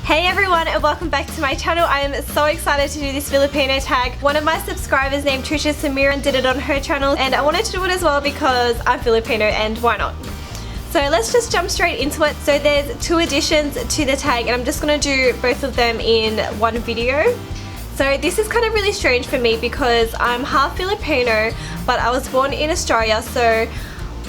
Hey everyone, and welcome back to my channel. I am so excited to do this Filipino tag. One of my subscribers named Trisha Sumiran did it on her channel, and I wanted to do it as well because I'm Filipino and why not? So let's just jump straight into it. So there's two additions to the tag and I'm just going to do both of them in one video. So this is kind of really strange for me because I'm half Filipino, but I was born in Australia, so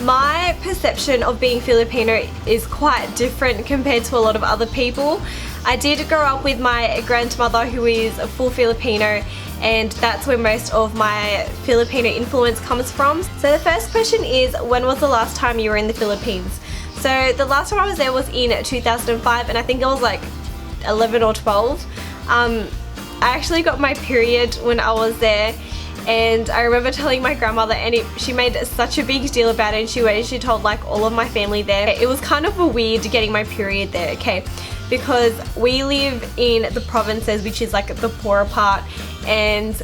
my perception of being Filipino is quite different compared to a lot of other people. I did grow up with my grandmother who is a full Filipino, and that's where most of my Filipino influence comes from. So the first question is, when was the last time you were in the Philippines? So the last time I was there was in 2005 and I think I was like 11 or 12. I actually got my period when I was there, and I remember telling my grandmother, and she made such a big deal about it, and she went and she told like all of my family there. It was kind of a weird getting my period there, okay? Because we live in the provinces, which is like the poorer part, and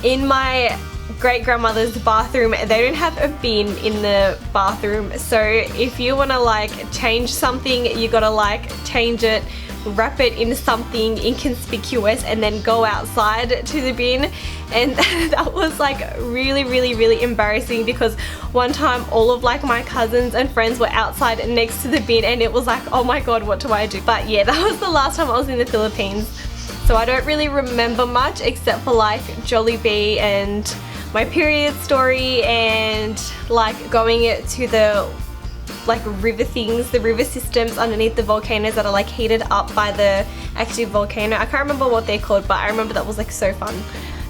in my great-grandmother's bathroom they don't have a bin in the bathroom, so if you want to like change something, you gotta like change it, wrap it in something inconspicuous, and then go outside to the bin. And that was like really embarrassing because one time all of like my cousins and friends were outside next to the bin and it was like, oh my god, what do I do? But yeah, that was the last time I was in the Philippines, so I don't really remember much except for like Jollibee and my period story and like going to the like river things, the river systems underneath the volcanoes that are like heated up by the active volcano. I can't remember what they're called, but I remember that was like so fun.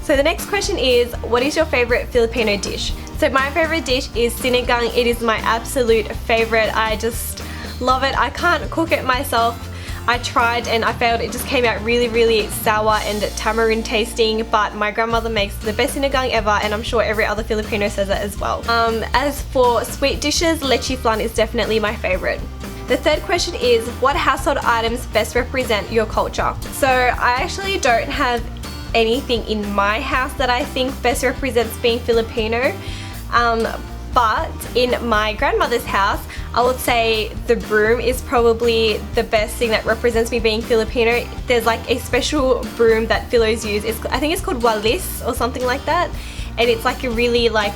So the next question is, what is your favorite Filipino dish? So my favorite dish is Sinigang. It is my absolute favorite. I just love it. I can't cook it myself. I tried and I failed. It just came out really sour and tamarind tasting, but my grandmother makes the best sinigang ever, and I'm sure every other Filipino says it as well. As for sweet dishes, leche flan is definitely my favorite. The third question is, what household items best represent your culture? So I actually don't have anything in my house that I think best represents being Filipino. But in my grandmother's house, I would say the broom is probably the best thing that represents me being Filipino. There's like a special broom that Filos use. I think it's called walis or something like that. And it's like a really like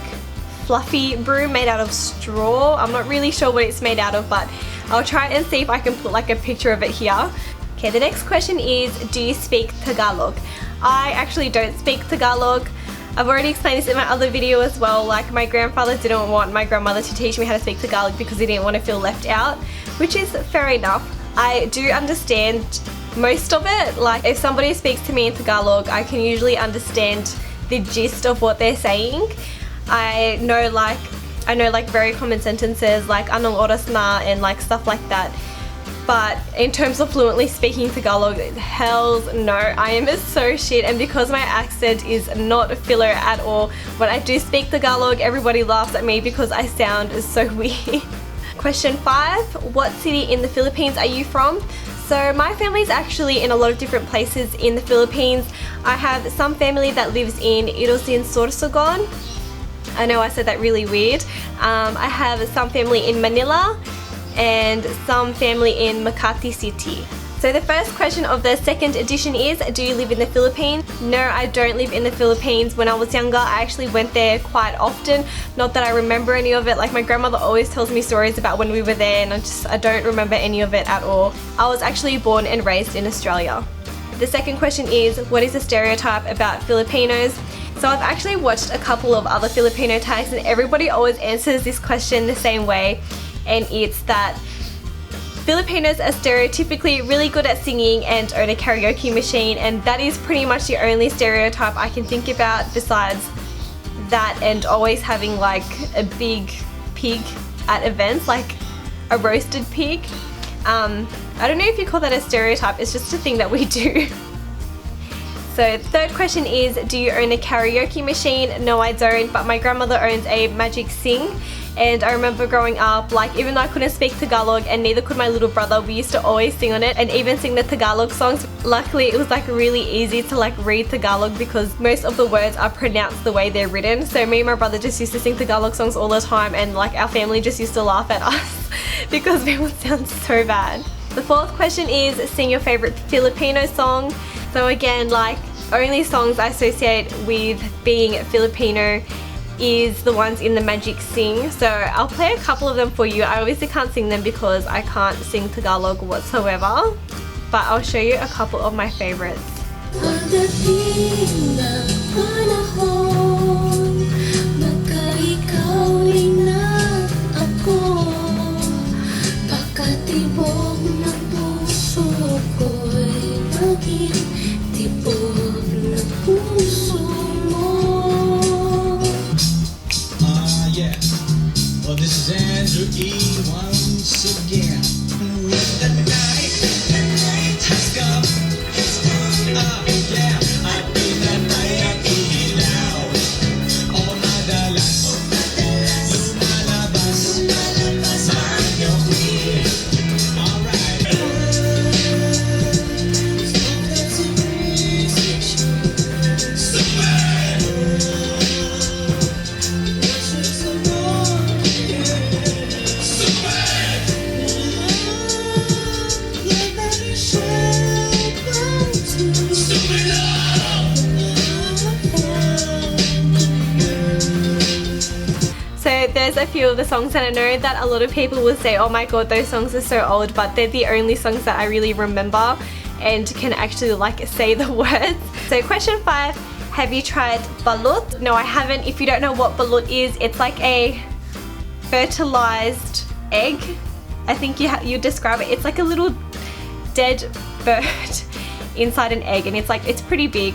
fluffy broom made out of straw. I'm not really sure what it's made out of, but I'll try and see if I can put like a picture of it here. Okay, the next question is, do you speak Tagalog? I actually don't speak Tagalog. I've already explained this in my other video as well. Like, my grandfather didn't want my grandmother to teach me how to speak Tagalog because he didn't want to feel left out, which is fair enough. I do understand most of it. Like, if somebody speaks to me in Tagalog, I can usually understand the gist of what they're saying. I know like very common sentences like anong oras na and like stuff like that. But in terms of fluently speaking Tagalog, hells no, I am so shit, and because my accent is not filler at all, when I do speak Tagalog, everybody laughs at me because I sound so weird. Question 5, what city in the Philippines are you from? So my family is actually in a lot of different places in the Philippines. I have some family that lives in Ilosin, Sorsogon. I know I said that really weird. I have some family in Manila and some family in Makati City. So the first question of the second edition is, do you live in the Philippines? No, I don't live in the Philippines. When I was younger, I actually went there quite often. Not that I remember any of it. Like, my grandmother always tells me stories about when we were there, and I don't remember any of it at all. I was actually born and raised in Australia. The second question is, what is the stereotype about Filipinos? So I've actually watched a couple of other Filipino tags, and everybody always answers this question the same way. And it's that Filipinos are stereotypically really good at singing and own a karaoke machine, and that is pretty much the only stereotype I can think about besides that, and always having like a big pig at events, like a roasted pig. I don't know if you call that a stereotype, it's just a thing that we do. So the third question is, do you own a karaoke machine? No, I don't, but my grandmother owns a Magic Sing. And I remember growing up, like, even though I couldn't speak Tagalog and neither could my little brother, we used to always sing on it and even sing the Tagalog songs. Luckily, it was like really easy to like read Tagalog because most of the words are pronounced the way they're written. So me and my brother just used to sing Tagalog songs all the time, and like our family just used to laugh at us because they would sound so bad. The fourth question is sing your favorite Filipino song. So again, like only songs I associate with being Filipino is the ones in the Magic Sing. So I'll play a couple of them for you. I obviously can't sing them because I can't sing Tagalog whatsoever, but I'll show you a couple of my favorites. Pagdating ng panahon, magkaikaw rin na ako. Pagkatibok ng puso ko'y maging tibok ng puso mo. Yeah. Well, this is Andrew E. once again. With the night has come. Yeah. At pinatay ang ilaw. O madalas lumalabas sa inyong queen. Alright. So there's a few of the songs that I know that a lot of people will say, oh my god, those songs are so old, but they're the only songs that I really remember and can actually like say the words. So question 5, have you tried balot? No, I haven't. If you don't know what balot is, it's like a fertilized egg. I think you describe it. It's like a little dead bird inside an egg, and it's pretty big.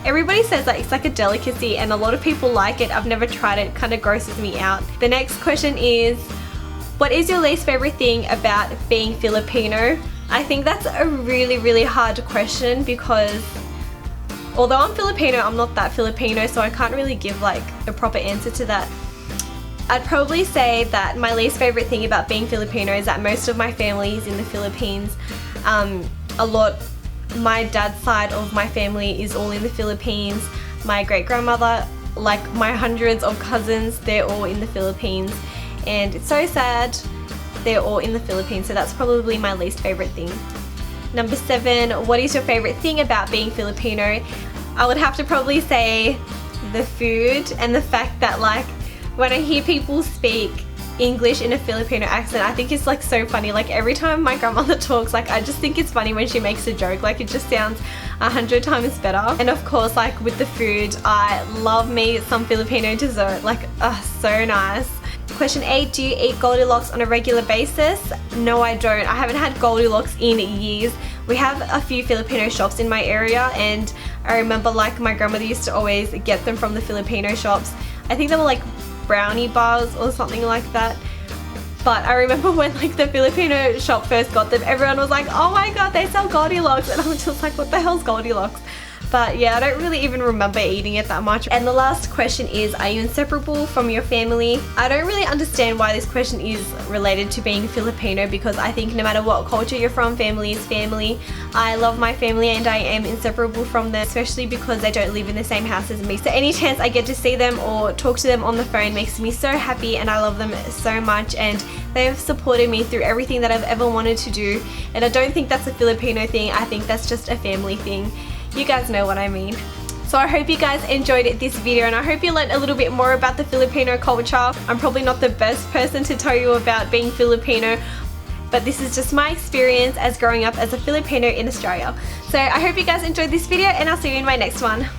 Everybody says that it's like a delicacy and a lot of people like it. I've never tried it. It kind of grosses me out. The next question is, what is your least favorite thing about being Filipino? I think that's a really hard question because although I'm Filipino, I'm not that Filipino, so I can't really give like a proper answer to that. I'd probably say that my least favorite thing about being Filipino is that most of my family is in the Philippines. My dad's side of my family is all in the Philippines. My great-grandmother, like my hundreds of cousins, they're all in the Philippines. And it's so sad they're all in the Philippines, so that's probably my least favorite thing. Number 7, what is your favorite thing about being Filipino? I would have to probably say the food and the fact that like when I hear people speak English in a Filipino accent, I think it's like so funny. Like every time my grandmother talks, like I just think it's funny when she makes a joke. Like it just sounds 100 times better. And of course, like with the food, I love me some Filipino dessert. Like so nice. Question 8, do you eat goldilocks on a regular basis? No, I don't. I haven't had goldilocks in years. We have a few Filipino shops in my area, and I remember like my grandmother used to always get them from the Filipino shops. I think they were like brownie bars or something like that. But I remember when like the Filipino shop first got them, everyone was like, oh my god, they sell goldilocks, and I was just like, what the hell's goldilocks? But yeah, I don't really even remember eating it that much. And the last question is, are you inseparable from your family? I don't really understand why this question is related to being Filipino, because I think no matter what culture you're from, family is family. I love my family and I am inseparable from them, especially because they don't live in the same house as me. So any chance I get to see them or talk to them on the phone makes me so happy, and I love them so much, and they have supported me through everything that I've ever wanted to do. And I don't think that's a Filipino thing, I think that's just a family thing. You guys know what I mean. So I hope you guys enjoyed this video, and I hope you learned a little bit more about the Filipino culture. I'm probably not the best person to tell you about being Filipino, but this is just my experience as growing up as a Filipino in Australia. So I hope you guys enjoyed this video, and I'll see you in my next one.